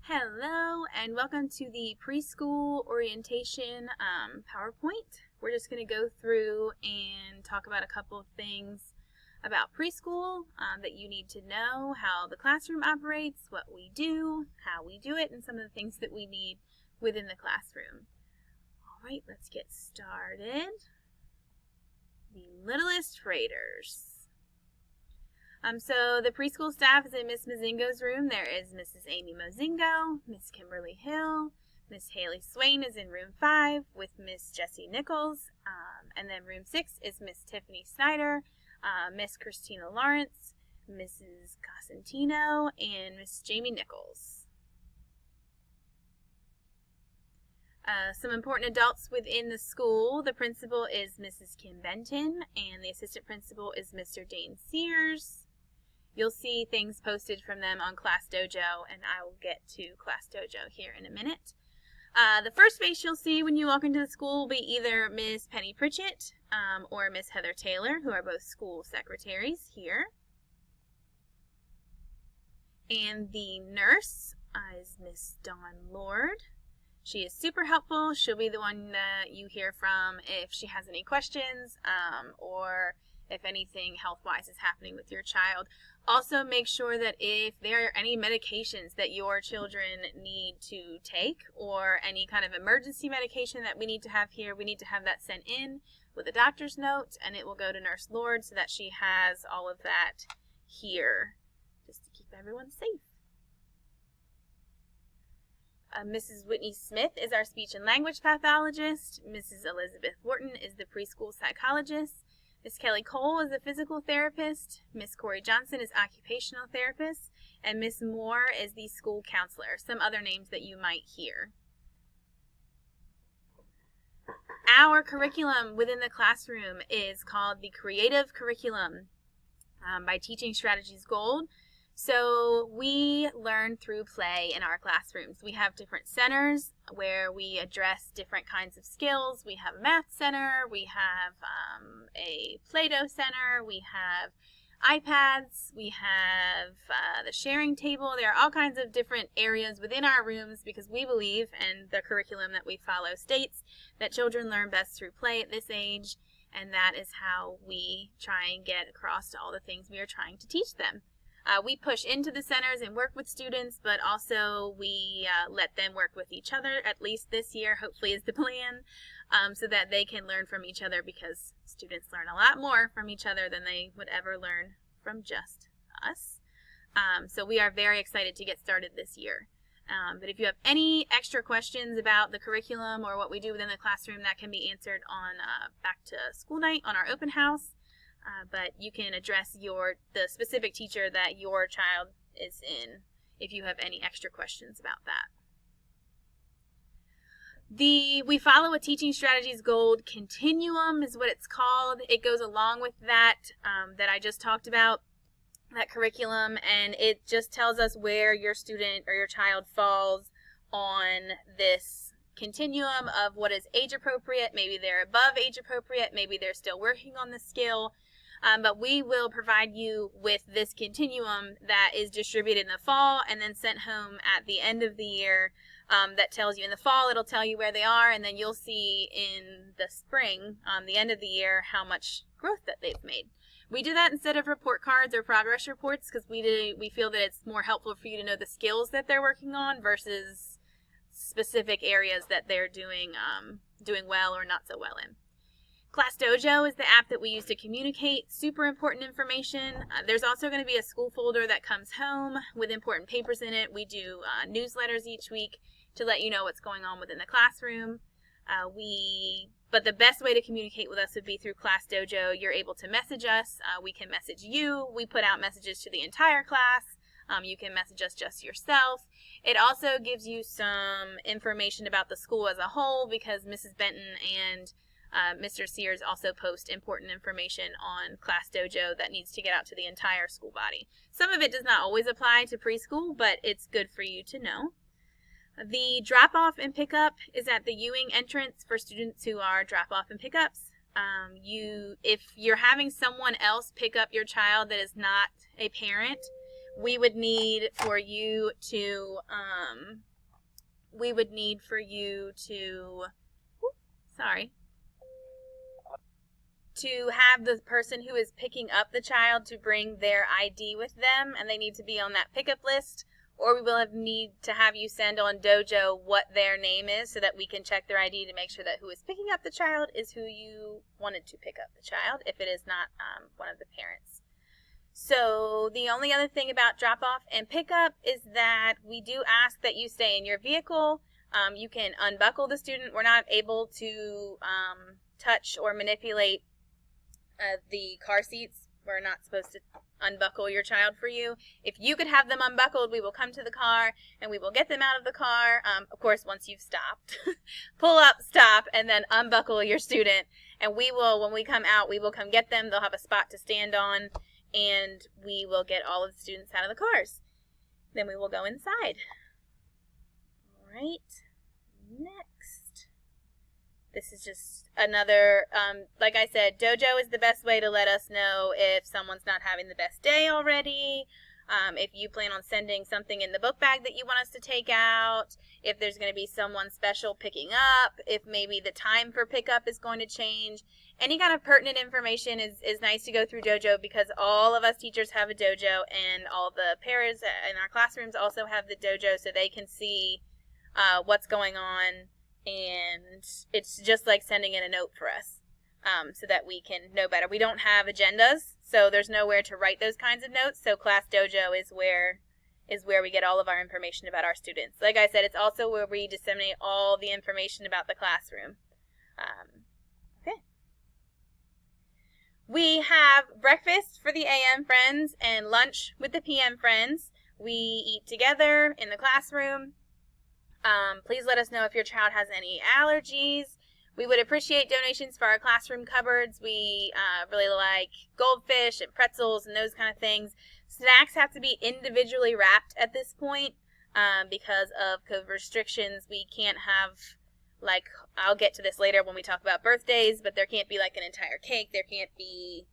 Hello and welcome to the Preschool Orientation PowerPoint. We're just going to go through and talk about a couple of things about preschool that you need to know, how the classroom operates, what we do, how we do it, and some of the things that we need within the classroom. All right, let's get started. The littlest raiders. So the preschool staff is in Miss Mozingo's room. There is Mrs. Amy Mozingo, Miss Kimberly Hill, Miss Haley Swain is in room 5 with Miss Jessie Nichols, and then room 6 is Miss Tiffany Snyder, Miss Christina Lawrence, Mrs. Cosentino, and Miss Jamie Nichols. Some important adults within the school. The principal is Mrs. Kim Benton, and the assistant principal is Mr. Dane Sears. You'll see things posted from them on Class Dojo, and I will get to Class Dojo here in a minute. The first face you'll see when you walk into the school will be either Miss Penny Pritchett or Miss Heather Taylor, who are both school secretaries here. And the nurse is Miss Dawn Lord. She is super helpful. She'll be the one that you hear from if she has any questions or if anything health-wise is happening with your child. Also, make sure that if there are any medications that your children need to take or any kind of emergency medication that we need to have here, we need to have that sent in with a doctor's note, and it will go to Nurse Lord so that she has all of that here just to keep everyone safe. Mrs. Whitney Smith is our speech and language pathologist. Mrs. Elizabeth Wharton is the preschool psychologist. Miss Kelly Cole is a physical therapist. Miss Corey Johnson is occupational therapist. And Miss Moore is the school counselor. Some other names that you might hear. Our curriculum within the classroom is called the Creative Curriculum by Teaching Strategies Gold. So we learn through play in our classrooms. We have different centers where we address different kinds of skills. We have a math center, we have a Play-Doh center, we have iPads, we have the sharing table. There are all kinds of different areas within our rooms because we believe, and the curriculum that we follow states, that children learn best through play at this age, and that is how we try and get across to all the things we are trying to teach them. We push into the centers and work with students, but also we let them work with each other, at least this year, hopefully is the plan, so that they can learn from each other because students learn a lot more from each other than they would ever learn from just us. So we are very excited to get started this year. But if you have any extra questions about the curriculum or what we do within the classroom, that can be answered on Back to School Night on our open house. But you can address the specific teacher that your child is in if you have any extra questions about that. We follow a Teaching Strategies Gold continuum is what it's called. It goes along with that that I just talked about, that curriculum, and it just tells us where your student or your child falls on this continuum of what is age appropriate. Maybe they're above age appropriate, maybe they're still working on the skill. But we will provide you with this continuum that is distributed in the fall and then sent home at the end of the year that tells you in the fall, it'll tell you where they are, and then you'll see in the spring, the end of the year, how much growth that they've made. We do that instead of report cards or progress reports because we feel that it's more helpful for you to know the skills that they're working on versus specific areas that they're doing well or not so well in. Class Dojo is the app that we use to communicate super important information. There's also going to be a school folder that comes home with important papers in it. We do newsletters each week to let you know what's going on within the classroom. But the best way to communicate with us would be through Class Dojo. You're able to message us. We can message you. We put out messages to the entire class. You can message us just yourself. It also gives you some information about the school as a whole because Mrs. Benton and Mr. Sears also post important information on Class Dojo that needs to get out to the entire school body. Some of it does not always apply to preschool, but it's good for you to know. The drop-off and pickup is at the Ewing entrance for students who are drop-off and pickups. If you're having someone else pick up your child that is not a parent, we would need for you to, to have the person who is picking up the child to bring their ID with them, and they need to be on that pickup list, or we will need to have you send on Dojo what their name is so that we can check their ID to make sure that who is picking up the child is who you wanted to pick up the child, if it is not one of the parents. So the only other thing about drop-off and pickup is that we do ask that you stay in your vehicle. You can unbuckle the student. We're not able to touch or manipulate the car seats. We're not supposed to unbuckle your child for you. If you could have them unbuckled, we will come to the car and we will get them out of the car. Of course, once you've stopped, pull up, stop, and then unbuckle your student. And we will, when we come out, we will come get them. They'll have a spot to stand on, and we will get all of the students out of the cars. Then we will go inside. All right, next. This is just another, like I said, Dojo is the best way to let us know if someone's not having the best day already, if you plan on sending something in the book bag that you want us to take out, if there's going to be someone special picking up, if maybe the time for pickup is going to change. Any kind of pertinent information is nice to go through Dojo, because all of us teachers have a Dojo, and all the parents in our classrooms also have the Dojo, so they can see what's going on. And it's just like sending in a note for us, so that we can know better. We don't have agendas, so there's nowhere to write those kinds of notes. So Class Dojo is where we get all of our information about our students. Like I said, it's also where we disseminate all the information about the classroom. Okay. We have breakfast for the AM friends and lunch with the PM friends. We eat together in the classroom. Please let us know if your child has any allergies. We would appreciate donations for our classroom cupboards. We really like goldfish and pretzels and those kind of things. Snacks have to be individually wrapped at this point because of COVID restrictions. We can't have, like, I'll get to this later when we talk about birthdays, but there can't be like an entire cake. There can't be,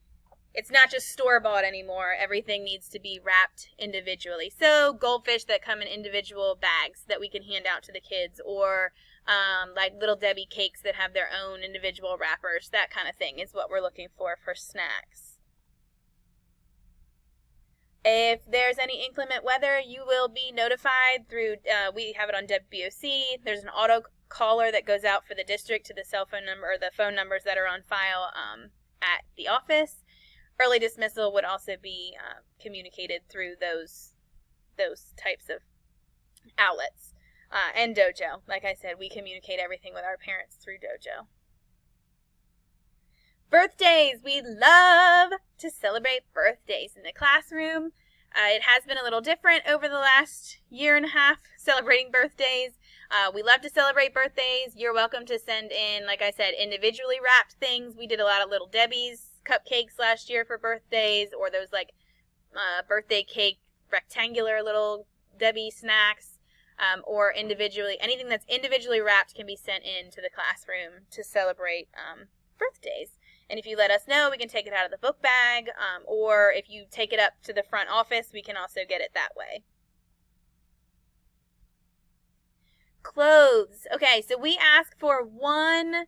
it's not just store-bought anymore. Everything needs to be wrapped individually. So goldfish that come in individual bags that we can hand out to the kids, or like Little Debbie cakes that have their own individual wrappers, that kind of thing is what we're looking for snacks. If there's any inclement weather, you will be notified through, we have it on WBOC. There's an auto caller that goes out for the district to the cell phone number, or the phone numbers that are on file at the office. Early dismissal would also be communicated through those types of outlets. And Dojo. Like I said, we communicate everything with our parents through Dojo. Birthdays! We love to celebrate birthdays in the classroom. It has been a little different over the last year and a half celebrating birthdays. We love to celebrate birthdays. You're welcome to send in, like I said, individually wrapped things. We did a lot of Little Debbie's cupcakes last year for birthdays, or those like birthday cake rectangular Little Debbie snacks, or individually, anything that's individually wrapped can be sent in to the classroom to celebrate birthdays. And if you let us know, we can take it out of the book bag, or if you take it up to the front office, we can also get it that way. Clothes. Okay, so we ask for one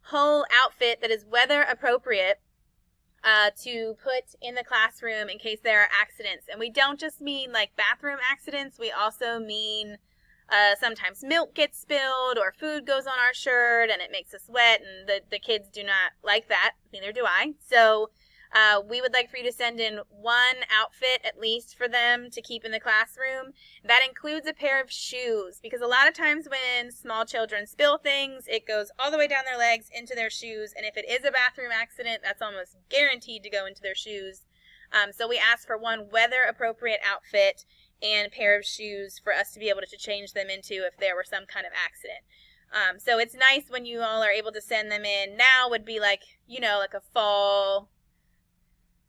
whole outfit that is weather appropriate to put in the classroom in case there are accidents. And we don't just mean like bathroom accidents, we also mean sometimes milk gets spilled or food goes on our shirt and it makes us wet, and the kids do not like that, neither do I. So we would like for you to send in one outfit at least for them to keep in the classroom. That includes a pair of shoes, because a lot of times when small children spill things, it goes all the way down their legs into their shoes, and if it is a bathroom accident, that's almost guaranteed to go into their shoes. So we ask for one weather appropriate outfit and a pair of shoes for us to be able to change them into if there were some kind of accident. So it's nice when you all are able to send them in. Now would be like, like a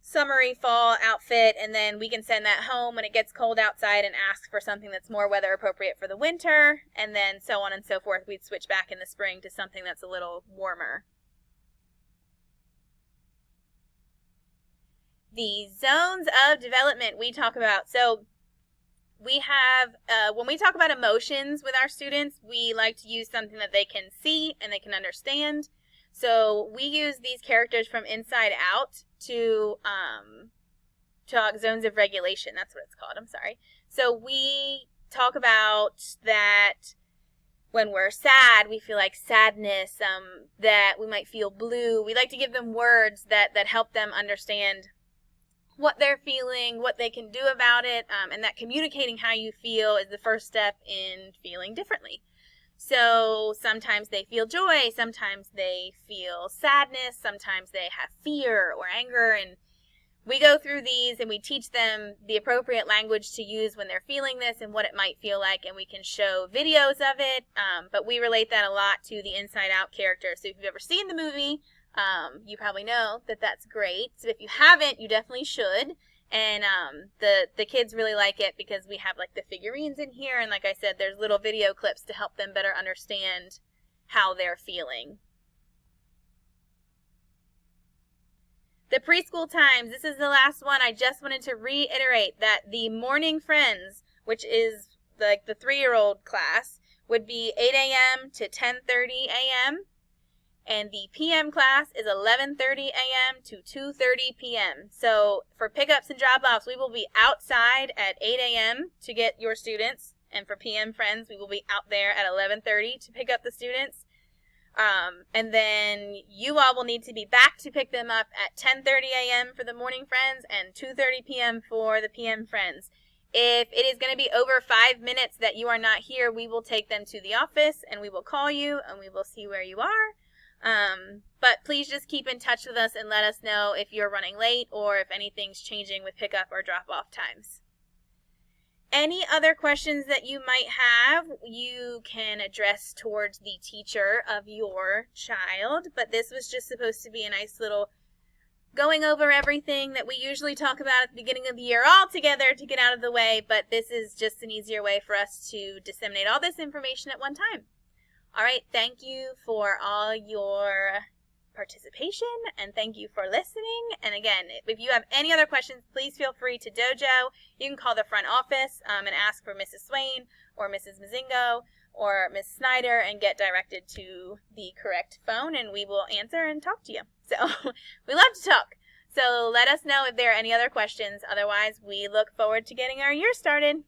summery fall outfit, and then we can send that home when it gets cold outside and ask for something that's more weather appropriate for the winter, and then so on and so forth. We'd switch back in the spring to something that's a little warmer. the zones of development we talk about. So we have, when we talk about emotions with our students, we like to use something that they can see and they can understand. So we use these characters from Inside Out to talk zones of regulation. That's what it's called. I'm sorry. So we talk about that when we're sad, we feel like sadness, that we might feel blue. We like to give them words that help them understand what they're feeling, what they can do about it, and that communicating how you feel is the first step in feeling differently. So sometimes they feel joy, sometimes they feel sadness, sometimes they have fear or anger, and we go through these and we teach them the appropriate language to use when they're feeling this and what it might feel like, and we can show videos of it, but we relate that a lot to the Inside Out character. So if you've ever seen the movie, you probably know that that's great. So if you haven't, you definitely should. And the kids really like it because we have like the figurines in here, and like I said, there's little video clips to help them better understand how they're feeling. The preschool times, this is the last one. I just wanted to reiterate that the morning friends, which is like the 3-year-old class, would be 8 a.m. to 10:30 a.m. And the PM class is 11:30 a.m. to 2:30 p.m. So for pickups and drop-offs, we will be outside at 8 a.m. to get your students. And for PM friends, we will be out there at 11:30 to pick up the students. And then you all will need to be back to pick them up at 10:30 a.m. for the morning friends and 2:30 p.m. for the PM friends. If it is going to be over 5 minutes that you are not here, we will take them to the office and we will call you and we will see where you are. But please just keep in touch with us and let us know if you're running late or if anything's changing with pickup or drop-off times. Any other questions that you might have, you can address towards the teacher of your child, but this was just supposed to be a nice little going over everything that we usually talk about at the beginning of the year all together to get out of the way, but this is just an easier way for us to disseminate all this information at one time. All right, thank you for all your participation, and thank you for listening. And again, if you have any other questions, please feel free to dojo. You can call the front office and ask for Mrs. Swain or Mrs. Mazingo or Ms. Snyder and get directed to the correct phone, and we will answer and talk to you. So we love to talk. So let us know if there are any other questions. Otherwise, we look forward to getting our year started.